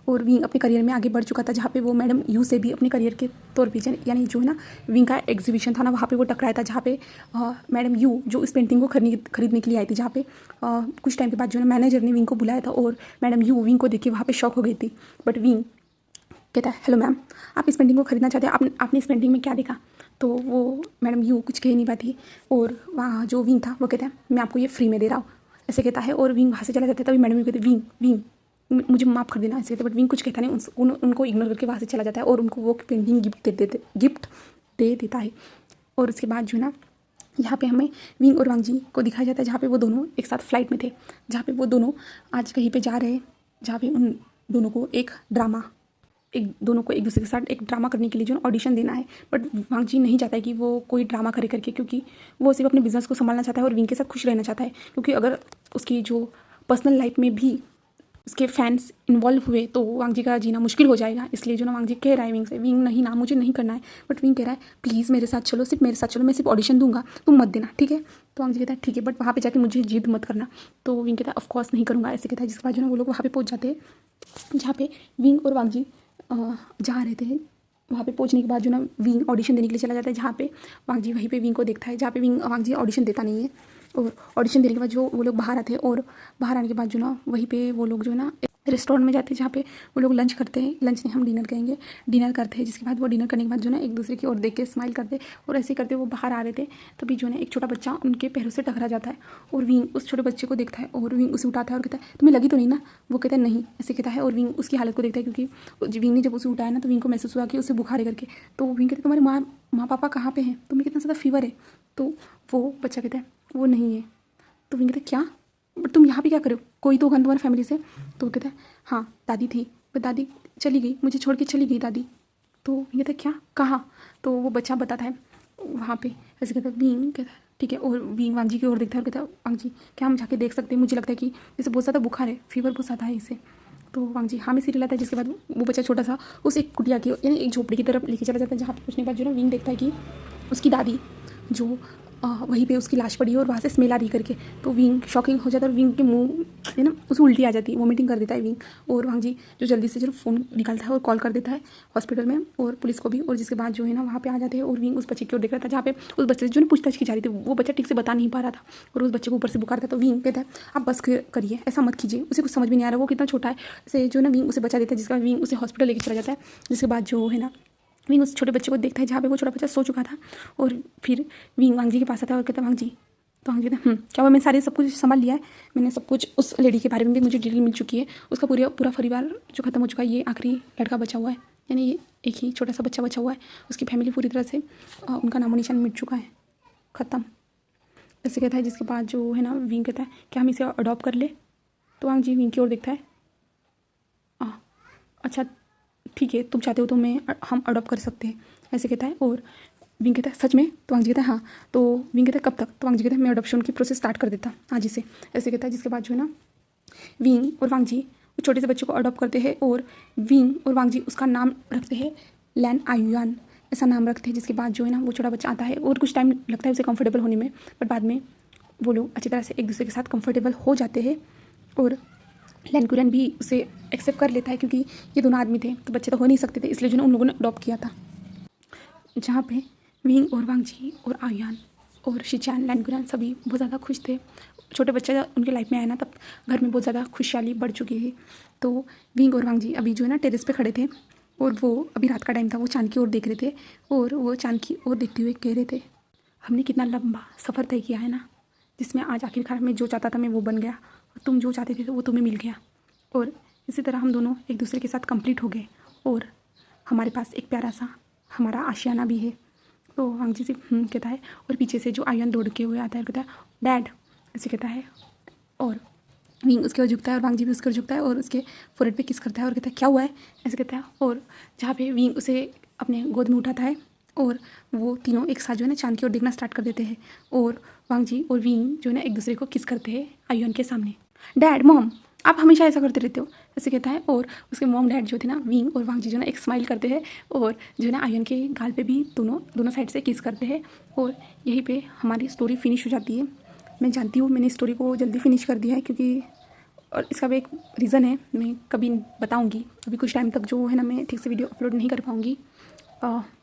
और विंग अपने करियर में आगे बढ़ चुका था जहाँ पे वो मैडम यू से भी अपने करियर के तौर पे यानी जो है ना विंग का एग्जीबिशन था ना वहाँ पे वो टकराया था। जहाँ पे मैडम यू जो इस पेंटिंग को खरीदने के लिए आई थी। जहाँ पे कुछ टाइम के बाद जो है ना मैनेजर ने विंग को बुलाया था और मैडम यू विंग को देख के वहाँ पे शॉक हो गई थी। बट विंग कहता है हेलो मैम आप इस पेंटिंग को खरीदना चाहते हैं आपने इस पेंटिंग में क्या देखा। तो वो मैडम यू कुछ कह नहीं पाती। और वहाँ जो विंग था वो कहता है मैं आपको ये फ्री में दे रहा हूँ ऐसे कहता है। और विंग वहाँ से चला जाता है। तभी मैडम यू कहते विंग विंग मुझे माफ़ कर देना ऐसे कहते। बट विंग कुछ कहता नहीं उनको इग्नोर करके वहाँ से चला जाता है और उनको वो पेंटिंग गिफ्ट दे देता है। और उसके बाद जो है ना यहाँ पे हमें विंग और वांग जी को दिखाया जाता है जहाँ पे वो दोनों एक साथ फ्लाइट में थे। जहाँ पे वो दोनों आज कहीं पे जा रहे हैं जहाँ पे उन दोनों को एक दूसरे के साथ एक ड्रामा करने के लिए जो ऑडिशन देना है। बट वांग जी नहीं चाहता है कि वो कोई ड्रामा करे करके क्योंकि वो सिर्फ अपने बिजनेस को संभालना चाहता है और विंग के साथ खुश रहना चाहता है। क्योंकि अगर उसकी जो पर्सनल लाइफ में भी उसके फैंस इन्वॉल्व हुए तो वांग जी का जीना मुश्किल हो जाएगा। इसलिए जो ना वांग जी कह रहा है विंग से विंग नहीं ना मुझे नहीं करना है। बट विंग कह रहा है प्लीज़ मेरे साथ चलो सिर्फ मेरे साथ चलो मैं सिर्फ ऑडिशन दूंगा तुम मत देना ठीक है। तो वांग जी कहता है ठीक है बट वहाँ पे जाके मुझे जिद मत करना। तो विंग कहता है ऑफकोर्स नहीं करूँगा ऐसे कहता है। जिसके बाद जो ना वो लोग वहाँ पे पहुँच जाते हैं जहाँ पे विंग और वांग जी जा रहे थे। वहाँ पे पहुँचने के बाद जो ना विंग ऑडिशन देने के लिए चला जाता है जहाँ पे वांग जी वहीं पे विंग को देखता है जहाँ पे वांग जी ऑडिशन देता नहीं है। और ऑडिशन देने के बाद जो वो लोग बाहर आते हैं और बाहर आने के बाद जो ना वहीं पे वो लोग जो है ना रेस्टोरेंट में जाते हैं जहाँ पे वो लोग लंच करते हैं। लंच नहीं हम डिनर कहेंगे डिनर करते हैं। जिसके बाद वो डिनर करने के बाद जो ना एक दूसरे की ओर देख के स्माइल करते और ऐसे करते वो बाहर आ रहे थे। तभी जो है एक छोटा बच्चा उनके पैरों से टकरा जाता है और विंग उस छोटे बच्चे को देखता है और विंग उसे उठाता है और कहता है तुम्हें लगी तो नहीं ना। वो कहता है नहीं ऐसे कहता है। और विंग उसकी हालत को देखता है क्योंकि विंग ने जब उसे उठाया ना तो विंग को महसूस हुआ कि उसे बुखार है करके। तो विंग कहता है तुम्हारे माँ पापा कहाँ पे हैं तुम्हें कितना ज़्यादा फीवर है। तो वो बच्चा कहता है वो नहीं है। तो विंग कहता है क्या बट तुम यहाँ पे क्या करो कोई तो होगा तुम्हारी फैमिली से। तो वो कहता है हाँ दादी थी पर दादी चली गई मुझे छोड़ के चली गई दादी। तो ये कहता है क्या कहाँ। तो वो बच्चा बताता है वहाँ पे ऐसे कहता है विंग कहता है ठीक है। और विंग वांग जी की ओर देखता है और कहता है वांग जी क्या हम जाके देख सकते हैं, मुझे लगता है कि जैसे बहुत ज़्यादा बुखार है, फीवर बहुत ज़्यादा है इसे। तो वांग जी हाँ में सीरियल आता है। जिसके बाद वो बच्चा छोटा सा उस एक कुटिया की यानी एक झोपड़ी की तरफ लेके चला जाता है, जहाँ पे पहुँचने के बाद जो ना विंग देखता है कि उसकी दादी जो वहीं पे उसकी लाश पड़ी है और वहाँ से स्मेल आ रही करके। तो विंग शॉकिंग हो जाता है और विंग के मुंह है ना उसे उल्टी आ जाती है, वॉमिटिंग कर देता है विंग। और वांग जी जो जल्दी से जो फ़ोन निकालता है और कॉल कर देता है हॉस्पिटल में और पुलिस को भी। और जिसके बाद जो है ना वहाँ पे आ जाते हैं और विंग उस बच्चे की ओर देख रहा था, जहाँ पे उस बच्चे से जो ना पूछताछ की जा रही थी। वो बच्चा ठीक से बता नहीं पा रहा था और उस बच्चे को ऊपर से बुखार था। तो विंग कहता है आप बस करिए, ऐसा मत कीजिए, उसे कुछ समझ में नहीं आ रहा, वो कितना छोटा है। ऐसे जो ना विंग उसे बचा देता है, जिसके बाद विंग उसे हॉस्पिटल लेके चला जाता है। जिसके बाद जो है ना विंग उस छोटे बच्चे को देखता है, जहाँ पे वो छोटा बच्चा सो चुका था। और फिर विंग वांग जी के पास आता है और कहता है वांग जी। तो वांग जी कहते हैं क्या हुआ, मैंने सारे सब कुछ संभाल लिया है, मैंने सब कुछ उस लेडी के बारे में भी मुझे डिटेल मिल चुकी है, उसका पूरा परिवार जो खत्म हो चुका है, ये आखिरी लड़का बचा हुआ है, यानी ये एक ही छोटा सा बच्चा बचा हुआ है, उसकी फैमिली पूरी तरह से उनका नामो निशान मिट चुका है, ख़त्म। ऐसे कहता है। जिसके बाद जो है ना विंग कहता है क्या हम इसे अडॉप्ट कर ले। तो वांग जी विंग की ओर देखता है, अच्छा ठीक है तुम चाहते हो तो हम अडॉप्ट कर सकते हैं, ऐसे कहता है। और विंग कहता है सच में। तो वांग जी कहता है हाँ। तो विंग कहता है कब तक। तो वांग जी कहता है मैं अडॉप्शन की प्रोसेस स्टार्ट कर देता आज ही से, ऐसे कहता है। जिसके बाद जो है ना विंग और वांग जी उस छोटे से बच्चे को अडॉप्ट करते हैं और विंग और वांग जी उसका नाम रखते हैं लैन आयुआन, ऐसा नाम रखते हैं। जिसके बाद जो है ना वो छोटा बच्चा आता है और कुछ टाइम लगता है उसे कंफर्टेबल होने में, बट बाद में वो लोग अच्छी तरह से एक दूसरे के साथ कंफर्टेबल हो जाते हैं। और लैन कुरन भी उसे एक्सेप्ट कर लेता है, क्योंकि ये दोनों आदमी थे तो बच्चे तो हो नहीं सकते थे, इसलिए जो ना उन लोगों ने अडॉप्ट किया था। जहाँ पे विंग और वांग जी और आयुआन और शिचान लैन कुरन सभी बहुत ज़्यादा खुश थे। छोटे बच्चे उनके लाइफ में आया ना, तब घर में बहुत ज़्यादा खुशहाली बढ़ चुकी थी। तो विंग और वांग जी अभी जो है ना टेरेस पे खड़े थे और वो अभी रात का टाइम था, वो चांद की ओर देख रहे थे और वो चांद की ओर देखते हुए कह रहे थे हमने कितना लंबा सफ़र तय किया है ना, जिसमें आज आखिरकार मैं जो चाहता था मैं वो बन गया और तुम जो चाहते थे तो वो तुम्हें मिल गया। और इसी तरह हम दोनों एक दूसरे के साथ कंप्लीट हो गए और हमारे पास एक प्यारा सा हमारा आशियाना भी है। तो वांग जी से कहता है और पीछे से जो आयुआन दौड़ के हुए आता है, कहता है डैड, ऐसे कहता है। और विंग उसके ओर झुकता है और वांग जी भी उसके ओर झुकता है और उसके फोरहेड पे किस करता है और कहता है क्या हुआ है, ऐसे कहता है। और जहाँ पे विंग उसे अपने गोद में उठाता है और वो तीनों एक साथ जो है ना चांद की ओर देखना स्टार्ट कर देते हैं। और वांग जी और विंग जो है ना एक दूसरे को किस करते हैं आयुआन के सामने। डैड मॉम आप हमेशा ऐसा करते रहते हो, ऐसे कहता है। और उसके मॉम डैड जो थे ना विंग और वांग जी जो ना एक स्माइल करते हैं और जो है ना आयुआन के गाल पे भी दोनों साइड से किस करते हैं। और यहीं पे हमारी स्टोरी फिनिश हो जाती है। मैं जानती हूँ मैंने स्टोरी को जल्दी फिनिश कर दिया है, क्योंकि और इसका भी एक रीज़न है, मैं कभी बताऊँगी। अभी कुछ टाइम तक जो है ना मैं ठीक से वीडियो अपलोड नहीं कर पाऊँगी,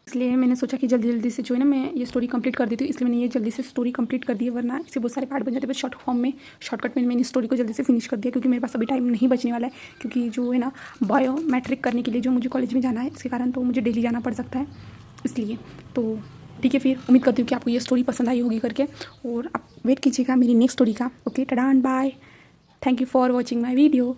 इसलिए मैंने सोचा कि जल्दी से जो है ना मैं ये स्टोरी कंप्लीट कर देती हूँ, इसलिए मैंने ये जल्दी से स्टोरी कंप्लीट कर दी है, वरना इससे बहुत सारे पार्ट बन जाते हैं। बस शॉर्ट फॉर्म में शॉर्टकट में मैंने स्टोरी को जल्दी से फिनिश कर दिया, क्योंकि मेरे पास अभी टाइम नहीं बचने वाला है, क्योंकि जो है ना बायोमेट्रिक करने के लिए जो मुझे कॉलेज में जाना है, इसके कारण तो मुझे डेली जाना पड़ सकता है, इसलिए। तो ठीक है, फिर उम्मीद करती हूँ कि आपको ये स्टोरी पसंद आई होगी करके, और आप वेट कीजिएगा मेरी नेक्स्ट स्टोरी का। Okay, tata and bye, thank you for watching my video.